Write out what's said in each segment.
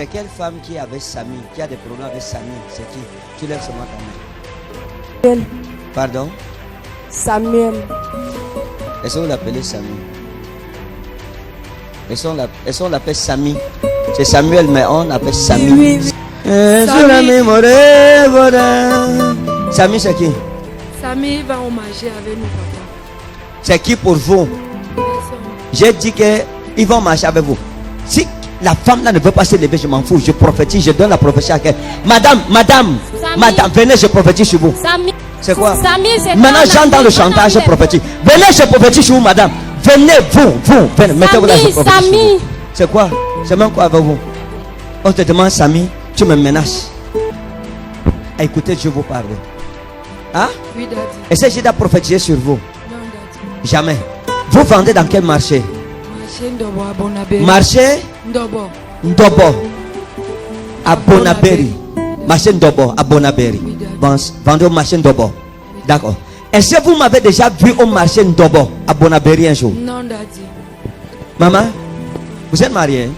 C'est quelle femme qui est avec Samy, qui a des problèmes avec Samy? C'est qui? Tu lèves seulement ta main. Samuel. Pardon? Samuel. Est-ce qu'on l'appelait Samy? Est-ce qu'on l'appelle Samy? C'est Samuel, mais on l'appelle Samy. Oui. Samy, c'est qui? Samy va hommager avec nous, papa. C'est qui pour vous? J'ai dit qu'ils vont marcher avec vous. Si la femme là ne veut pas se lever, je m'en fous. Je prophétise, je donne la prophétie à quelqu'un. Madame, venez, je prophétise sur vous. C'est quoi? Maintenant, j'entre dans le chantage, je prophétise. Venez, je prophétise sur vous, madame. Venez, venez, mettez-vous là, je prophétise sur vous. C'est quoi? C'est même quoi avec vous? On te demande, Samy, tu me menaces. Écoutez, je vous parle. Hein? Oui, daddy. Essayez de prophétiser sur vous. Non, daddy. Jamais. Vous vendez dans quel marché? Marché Ndobo à Bonaberi. Marché Ndobo à Bonaberi. Marché Ndobo à Bonaberi. Bon, vendez au marché Ndobo. D'accord. Est-ce que vous m'avez déjà vu au marché Ndobo à Bonaberi un jour? Non, daddy. Maman, vous êtes marié?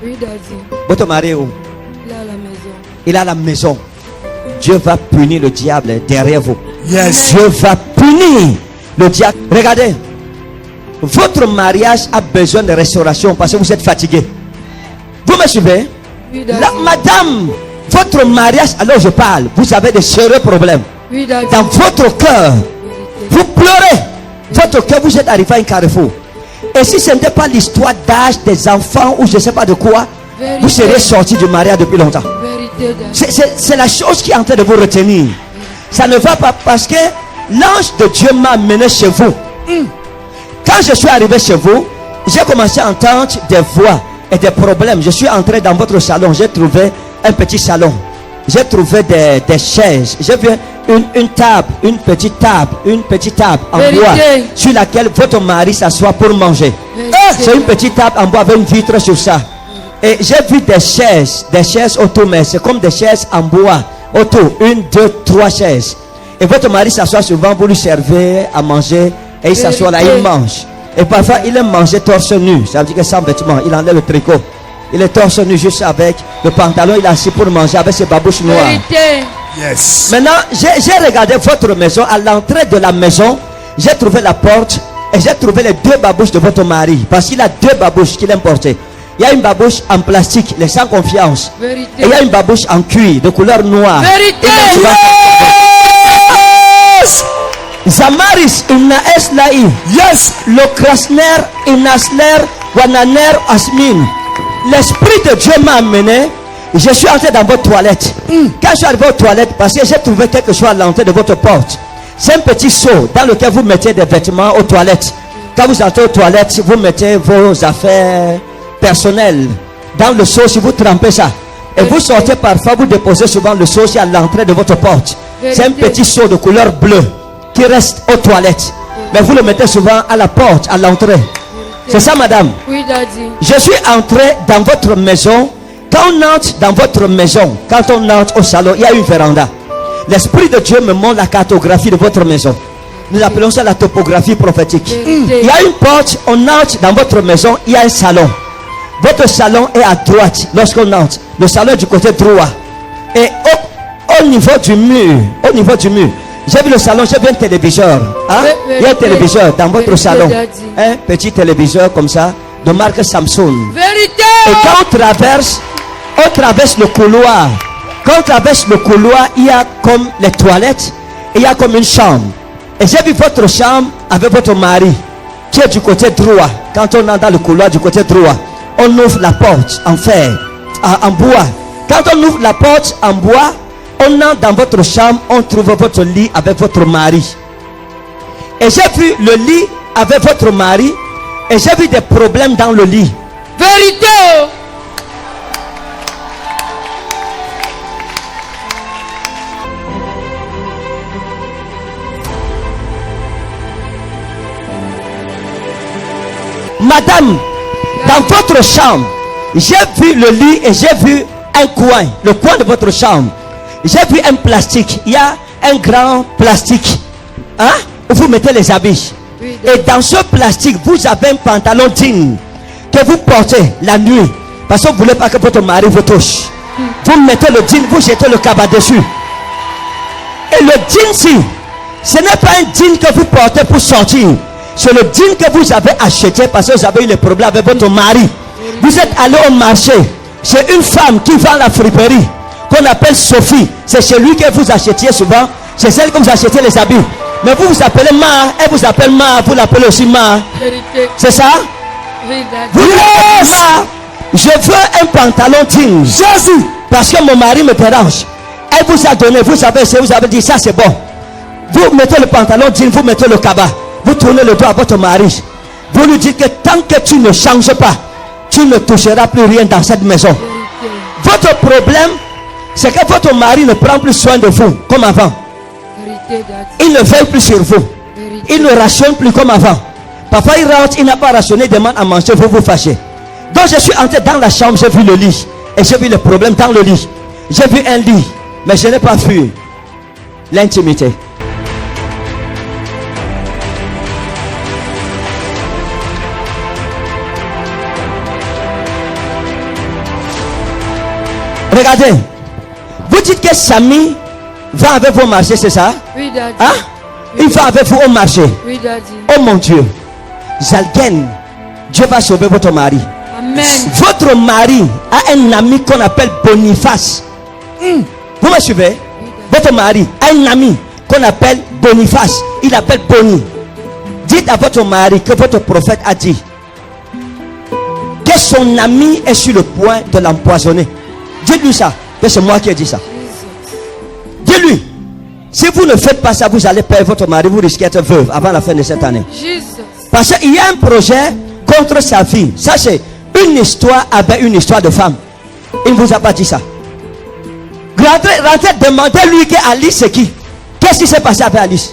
Oui, daddy. Votre mari est où? Il est à la maison. Il est à la maison. Dieu va punir le diable derrière vous. Yes. Dieu va punir le diable. Regardez. Votre mariage a besoin de restauration parce que vous êtes fatigué. Vous me suivez? Oui, daddy. Madame, votre mariage, alors je parle, vous avez de sérieux problèmes. Oui, daddy. Dans votre cœur, vous pleurez. Votre cœur, vous êtes arrivé à un carrefour. Et si ce n'était pas l'histoire d'âge des enfants ou je ne sais pas de quoi, vous seriez sorti du mariage depuis longtemps. Vérité, daddy. C'est la chose qui est en train de vous retenir. Ça ne va pas parce que l'ange de Dieu m'a amené chez vous. Quand je suis arrivé chez vous, j'ai commencé à entendre des voix et des problèmes. Je suis entré dans votre salon, j'ai trouvé un petit salon. J'ai trouvé des chaises. J'ai vu une table, une petite table en bois sur laquelle votre mari s'assoit pour manger. C'est une petite table en bois avec une vitre sur ça. Et j'ai vu des chaises autour, mais c'est comme des chaises en bois autour. 1, 2, 3 chaises. Et votre mari s'assoit souvent, vous lui servez à manger. Et il s'assoit là, il mange. Et parfois, il aime manger torse nu. Ça veut dire que sans vêtements, il enlève le tricot. Il est torse nu juste avec le pantalon. Il est assis pour manger avec ses babouches noires. Vérité. Yes. Maintenant, j'ai regardé votre maison. À l'entrée de la maison, j'ai trouvé la porte. Et j'ai trouvé les 2 babouches de votre mari. Parce qu'il a 2 babouches qu'il aime porter. Il y a une babouche en plastique, les sans confiance. Vérité. Et il y a une babouche en cuir de couleur noire. Vérité. Yes. Zamaris Inaeslai. Yes. Le Krasner Inasler Wananer Asmin. L'esprit de Dieu m'a amené. Je suis entré dans votre toilette. Quand je suis arrivé aux toilettes, parce que j'ai trouvé quelque chose à l'entrée de votre porte. C'est un petit seau dans lequel vous mettez des vêtements aux toilettes. Quand vous entrez aux toilettes, vous mettez vos affaires personnelles dans le seau. Si vous trempez ça et vous sortez parfois, vous déposez souvent le seau à l'entrée de votre porte. C'est un petit seau de couleur bleue qui reste aux toilettes, mais vous le mettez souvent à la porte, à l'entrée. C'est ça, madame? Oui, daddy. Je suis entré dans votre maison. Quand on entre dans votre maison, quand on entre au salon, il y a une véranda. L'esprit de Dieu me montre la cartographie de votre maison. Nous appelons ça la topographie prophétique. Il y a une porte, on entre dans votre maison, il y a un salon. Votre salon est à droite lorsqu'on entre. Le salon est du côté droit. Et au niveau du mur, j'ai vu le salon, j'ai vu un téléviseur. Hein? Il y a un téléviseur dans votre salon. Un petit téléviseur comme ça, de marque Samsung. Vérité. Et quand on traverse le couloir. Quand on traverse le couloir, il y a comme les toilettes. Et il y a comme une chambre. Et j'ai vu votre chambre avec votre mari, qui est du côté droit. Quand on entre dans le couloir du côté droit, on ouvre la porte en fer, en bois. Quand on ouvre la porte en bois, on entre dans votre chambre, on trouve votre lit avec votre mari. Et j'ai vu le lit avec votre mari. Et j'ai vu des problèmes dans le lit. Vérité. Madame, dans votre chambre, j'ai vu le lit et j'ai vu un coin, le coin de votre chambre. J'ai vu un plastique. Il y a un grand plastique, hein, où vous mettez les habits. Et dans ce plastique, vous avez un pantalon digne que vous portez la nuit. Parce que vous ne voulez pas que votre mari vous touche. Vous mettez le jean, vous jetez le cabas dessus. Et le jean-ci, ce n'est pas un jean que vous portez pour sortir. C'est le jean que vous avez acheté parce que vous avez eu des problèmes avec votre mari. Vous êtes allé au marché. C'est une femme qui vend la friperie qu'on appelle Sophie. C'est celui que vous achetiez souvent. C'est celle que vous achetez les habits. Mais vous vous appelez Ma. Elle vous appelle Ma. Vous l'appelez aussi Ma. C'est ça? Vous dites Ma. Je veux un pantalon jean. Jésus. Parce que mon mari me dérange. Elle vous a donné. Vous avez dit ça c'est bon. Vous mettez le pantalon jean. Vous mettez le cabas. Vous tournez le dos à votre mari. Vous lui dites que tant que tu ne changes pas, tu ne toucheras plus rien dans cette maison. Votre problème, c'est que votre mari ne prend plus soin de vous comme avant. Il ne veille plus sur vous. Il ne rationne plus comme avant. Parfois il rentre, il n'a pas rationné, il demande à manger, vous vous fâchez. Donc je suis entré dans la chambre, j'ai vu le lit. Et j'ai vu le problème dans le lit. J'ai vu un lit, mais je n'ai pas vu l'intimité. Regardez, vous dites que Samy va avec vous au marché, c'est ça? Oui, Daddy. Hein? Il va avec vous au marché. Oui, Daddy. Oh mon Dieu, Zalgen, Dieu va sauver votre mari. Amen. Votre mari a un ami qu'on appelle Boniface. Vous me suivez? Votre mari a un ami qu'on appelle Boniface. Il appelle Boni. Dites à votre mari que votre prophète a dit que son ami est sur le point de l'empoisonner. Dites-lui ça, que c'est moi qui ai dit ça. Dis-lui, si vous ne faites pas ça, vous allez perdre votre mari, vous risquez d'être veuve avant la fin de cette année. Parce qu'il y a un projet contre sa fille. Ça c'est une histoire avec une histoire de femme. Il ne vous a pas dit ça. Rentrez, demandez-lui que Alice c'est qui. Qu'est-ce qui s'est passé avec Alice?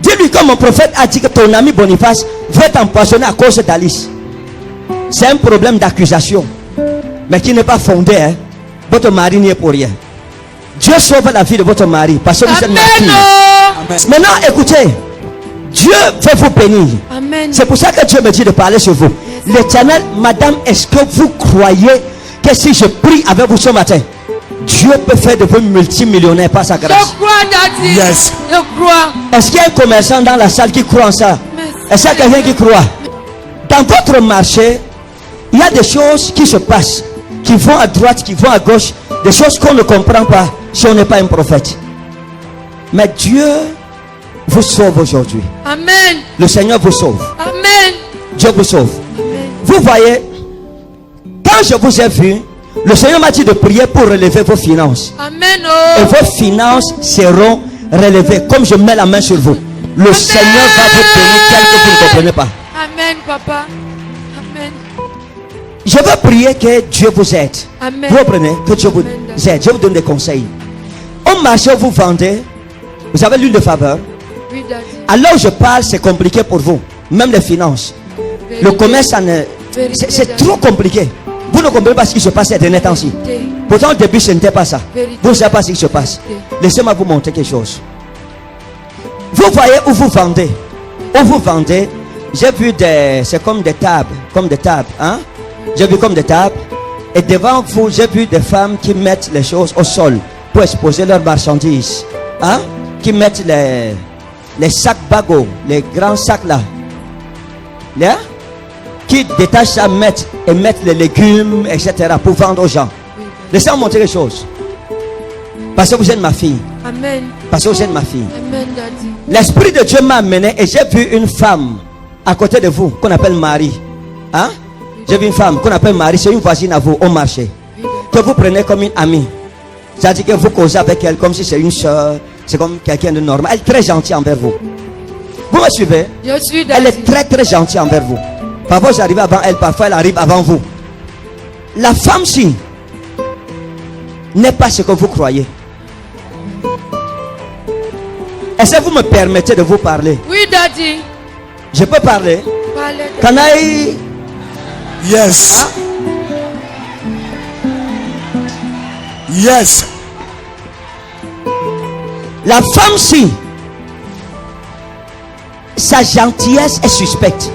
Dis-lui que mon prophète a dit que ton ami Boniface veut t'empoisonner à cause d'Alice. C'est un problème d'accusation, mais qui n'est pas fondé. Hein? Votre mari n'y est pour rien. Dieu sauve la vie de votre mari parce que vous êtes ma fille. Maintenant écoutez, Dieu veut vous bénir. C'est pour ça que Dieu me dit de parler sur vous. L'Éternel, madame, est-ce que vous croyez que si je prie avec vous ce matin, Dieu peut faire de vous multimillionnaire par sa grâce? Je crois, Daddy. Yes. Je crois. Est-ce qu'il y a un commerçant dans la salle qui croit en ça? Est-ce qu'il y a quelqu'un qui croit? Dans votre marché, il y a des choses qui se passent, qui vont à droite, qui vont à gauche, des choses qu'on ne comprend pas si on n'est pas un prophète. Mais Dieu vous sauve aujourd'hui. Amen. Le Seigneur vous sauve. Amen. Dieu vous sauve. Amen. Vous voyez, quand je vous ai vu, le Seigneur m'a dit de prier pour relever vos finances. Amen. Et vos finances seront relevées. Comme je mets la main sur vous, le Amen. Seigneur va vous bénir tel que vous ne comprenez pas. Amen, papa. Amen. Je veux prier que Dieu vous aide. Amen. Vous comprenez? Que Dieu vous Amen. aide. Je vous donne des conseils. Au marché, vous vendez, vous avez l'huile de faveur. Oui, Daddy. Alors je parle, c'est compliqué pour vous. Même les finances. Vérité. Le commerce, c'est Daddy. trop compliqué. Vous ne comprenez pas ce qui se passe ces derniers temps-ci. Pourtant au début ce n'était pas ça. Vérité. Vous ne savez pas ce qui se passe. Vérité. Laissez-moi vous montrer quelque chose. Vous voyez où vous vendez. Où vous vendez, j'ai vu c'est comme des tables. Comme des tables. Hein? J'ai vu comme des tables. Et devant vous, j'ai vu des femmes qui mettent les choses au sol pour exposer leurs marchandises. Hein? Qui mettent les sacs bagots, les grands sacs là. Là? Qui détachent ça, mettent les légumes, etc. pour vendre aux gens. Laissez-moi montrer quelque chose. Parce que vous êtes ma fille. Amen. Parce que vous êtes ma fille. Amen, Daddy. L'Esprit de Dieu m'a amené et j'ai vu une femme à côté de vous qu'on appelle Marie. Hein? J'ai vu une femme qu'on appelle Marie, c'est une voisine à vous au marché. Que vous prenez comme une amie. C'est-à-dire que vous causez avec elle comme si c'est une soeur, c'est comme quelqu'un de normal. Elle est très gentille envers vous. Vous me suivez? Je suis Daddy. Elle est très très gentille envers vous. Parfois j'arrive avant elle, parfois elle arrive avant vous. La femme-ci n'est pas ce que vous croyez. Est-ce que vous me permettez de vous parler? Oui, Daddy. Je peux parler? Parlez. Can I? Yes. Yes. La femme-ci, sa gentillesse est suspecte.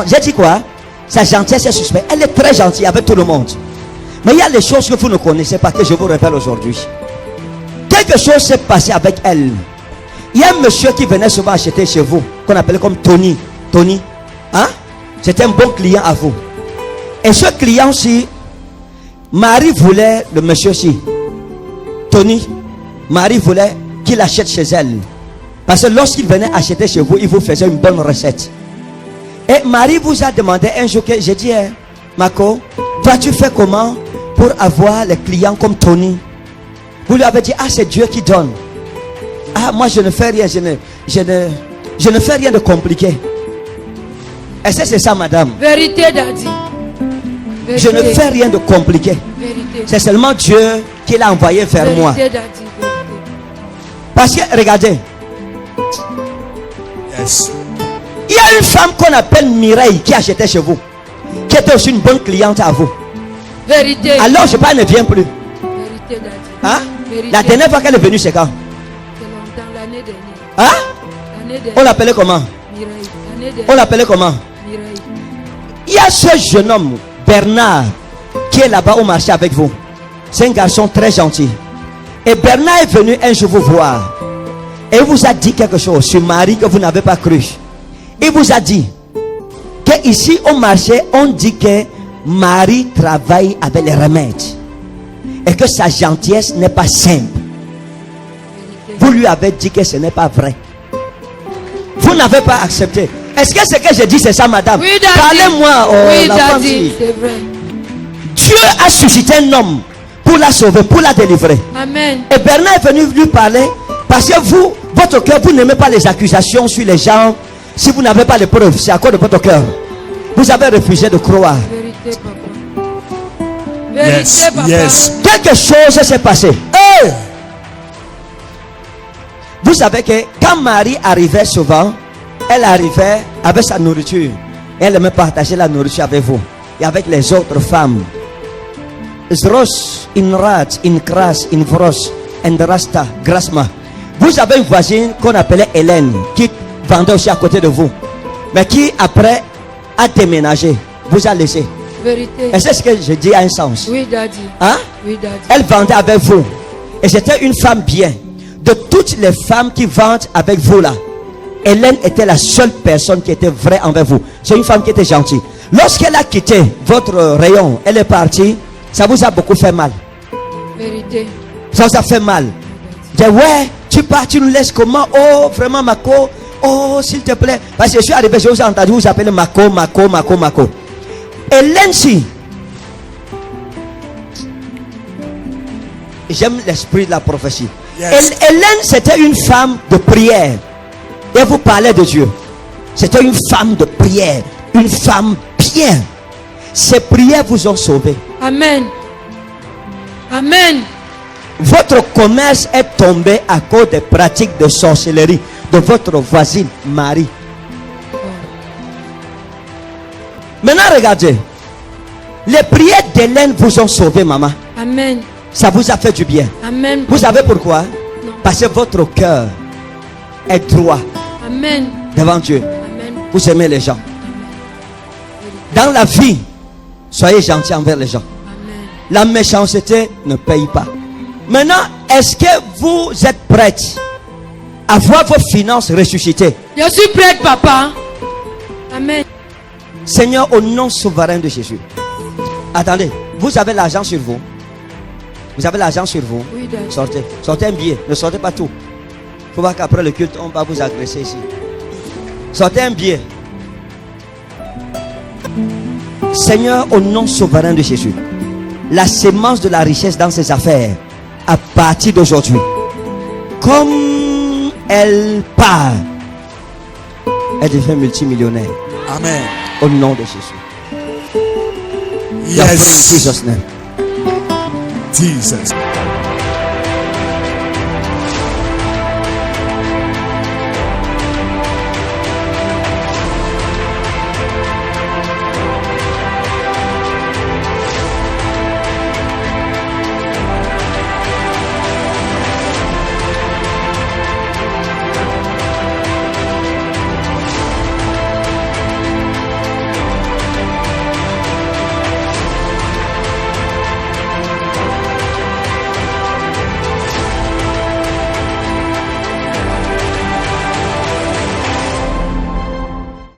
J'ai dit quoi? Sa gentillesse est suspecte. Elle est très gentille avec tout le monde. Mais il y a les choses que vous ne connaissez pas, que je vous révèle aujourd'hui. Quelque chose s'est passé avec elle. Il y a un monsieur qui venait souvent acheter chez vous, qu'on appelait comme Tony. Tony, hein? C'était un bon client à vous. Et ce client-ci, Marie voulait, le monsieur-ci, Tony, Marie voulait qu'il achète chez elle. Parce que lorsqu'il venait acheter chez vous, il vous faisait une bonne recette. Et Marie vous a demandé un jour que j'ai dit, Marco, vas-tu faire comment pour avoir les clients comme Tony? Vous lui avez dit, ah, c'est Dieu qui donne. Ah, moi je ne fais rien, je ne fais rien de compliqué. Est-ce que c'est ça, madame? Vérité, Daddy. Je ne fais rien de compliqué. Vérité. C'est seulement Dieu qui l'a envoyé vers Vérité, moi. Daddy. Vérité. Parce que, regardez, Yes. il y a une femme qu'on appelle Mireille qui achetait chez vous, qui était aussi une bonne cliente à vous. Vérité. Alors, je parle, ne vient plus. Vérité, Daddy. Hein? Vérité. La dernière fois qu'elle est venue, c'est quand? C'est longtemps, l'année dernière. Hein? L'année On dernière. l'appelait comment? Mireille. L'année On dernière. l'appelait comment? Mireille. Il y a ce jeune homme, Bernard, qui est là-bas au marché avec vous. C'est un garçon très gentil. Et Bernard est venu un jour vous voir. Et il vous a dit quelque chose sur Marie que vous n'avez pas cru. Il vous a dit que ici au marché, on dit que Marie travaille avec les remèdes. Et que sa gentillesse n'est pas simple. Vous lui avez dit que ce n'est pas vrai. Vous n'avez pas accepté. Est-ce que ce que je dis c'est ça, madame? Oui, Daddy. Parlez-moi. Oh, Oui, la femme Daddy. fille. C'est vrai. Dieu a suscité un homme pour la sauver, pour la délivrer. Amen. Et Bernard est venu lui parler parce que vous, votre cœur, vous n'aimez pas les accusations sur les gens. Si vous n'avez pas les preuves, c'est à cause de votre cœur. Vous avez refusé de croire. Vérité, papa. Vérité, Yes. papa. Yes. Quelque chose s'est passé. Hey. Vous savez que quand Marie arrivait souvent, elle arrivait avec sa nourriture. Elle aimait partager la nourriture avec vous et avec les autres femmes. Zros, Inrat, Inkras, Invros, Endrasta, Grasma. Vous avez une voisine qu'on appelait Hélène, qui vendait aussi à côté de vous, mais qui après a déménagé, vous a laissé. Vérité. Est-ce que ce que je dis a un sens? Oui, Daddy. Hein? Oui, Daddy. Elle vendait avec vous. Et c'était une femme bien. De toutes les femmes qui vendent avec vous là, Hélène était la seule personne qui était vraie envers vous. C'est une femme qui était gentille. Lorsqu'elle a quitté votre rayon, elle est partie, ça vous a beaucoup fait mal. Vérité. Ça vous a fait mal. Dis ouais, tu pars, tu nous laisses comment? Oh, vraiment Marco. Oh, s'il te plaît. Parce que je suis arrivé, je vous ai entendu vous appeler Marco. Hélène, si. J'aime l'esprit de la prophétie. Yes. Hélène, c'était une femme de prière. Et vous parlez de Dieu. C'était une femme de prière. Une femme bien. Ces prières vous ont sauvé. Amen. Amen. Votre commerce est tombé à cause des pratiques de sorcellerie de votre voisine Marie. Maintenant, regardez. Les prières d'Hélène vous ont sauvé, maman. Amen. Ça vous a fait du bien. Amen. Vous savez pourquoi? Non. Parce que votre cœur est droit Amen. devant Dieu. Amen. Vous aimez les gens. Dans la vie, soyez gentil envers les gens. Amen. La méchanceté ne paye pas. Maintenant, est-ce que vous êtes prête à voir vos finances ressuscitées? Je suis prête, papa. Amen. Seigneur, au nom souverain de Jésus. Attendez, vous avez l'argent sur vous? Vous avez l'argent sur vous? Oui, Daddy. Sortez. Sortez un billet. Ne sortez pas tout. Il ne faut pas qu'après le culte, on va vous agresser ici. Sortez un billet. Seigneur, au nom souverain de Jésus, la sémence de la richesse dans ses affaires, à partir d'aujourd'hui, comme elle part, elle devient multimillionnaire. Amen. Au nom de Jésus. Yes. Jesus' name. Jesus.